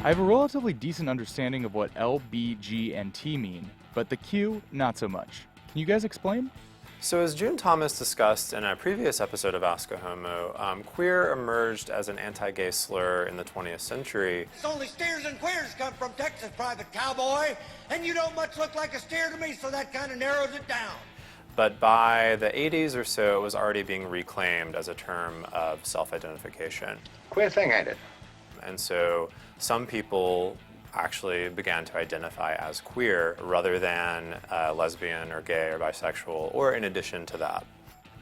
I have a relatively decent understanding of what L, B, G, and T mean, but the Q, not so much. Can you guys explain? So as June Thomas discussed in a previous episode of Ask a Homo, queer emerged as an anti-gay slur in the 20th century. It's only steers and queers come from Texas, Private Cowboy, and you don't much look like a steer to me, so that kind of narrows it down. But by the 80s or so, it was already being reclaimed as a term of self-identification. Queer thing, ain't it? And so some people actually began to identify as queer rather than lesbian or gay or bisexual, or in addition to that.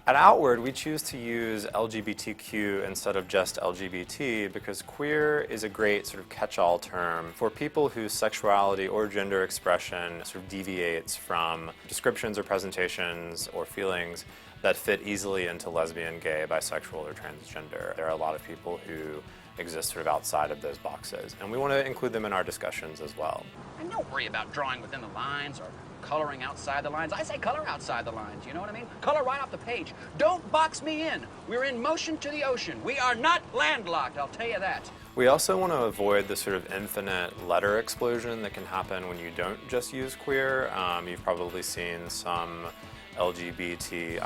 At Outward, we choose to use LGBTQ instead of just LGBT because queer is a great sort of catch-all term for people whose sexuality or gender expression sort of deviates from descriptions or presentations or feelings that fit easily into lesbian, gay, bisexual, or transgender. There are a lot of people who exist sort of outside of those boxes, and we want to include them in our discussions as well. And don't worry about drawing within the lines or coloring outside the lines. I say color outside the lines, you know what I mean? Color right off the page. Don't box me in. We're in motion to the ocean. We are not landlocked, I'll tell you that. We also want to avoid the sort of infinite letter explosion that can happen when you don't just use queer. You've probably seen some LGBTIAQQQ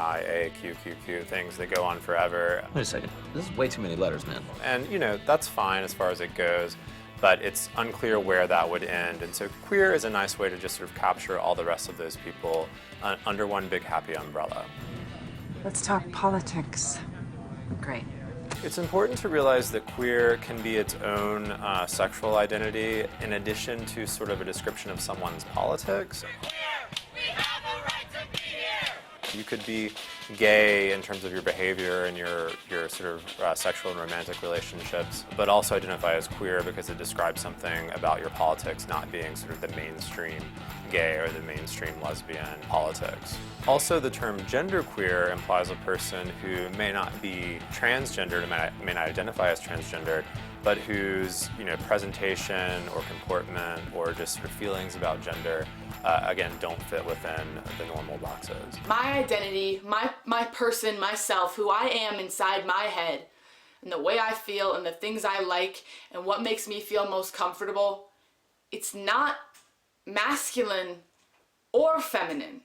things that go on forever. Wait a second, this is way too many letters, man. And that's fine as far as it goes, but it's unclear where that would end. And so queer is a nice way to just sort of capture all the rest of those people under one big happy umbrella. Let's talk politics. Great. It's important to realize that queer can be its own sexual identity in addition to sort of a description of someone's politics. You could be gay in terms of your behavior and your sort of sexual and romantic relationships, but also identify as queer because it describes something about your politics not being sort of the mainstream gay or the mainstream lesbian politics. Also, the term genderqueer implies a person who may not be transgendered, may not identify as transgendered, but whose presentation or comportment or just sort of feelings about gender again, don't fit within the normal boxes. My identity, my person, myself, who I am inside my head, and the way I feel and the things I like and what makes me feel most comfortable, it's not masculine or feminine.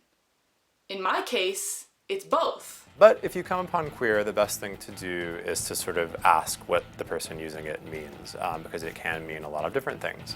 In my case, it's both. But if you come upon queer, the best thing to do is to sort of ask what the person using it means, because it can mean a lot of different things.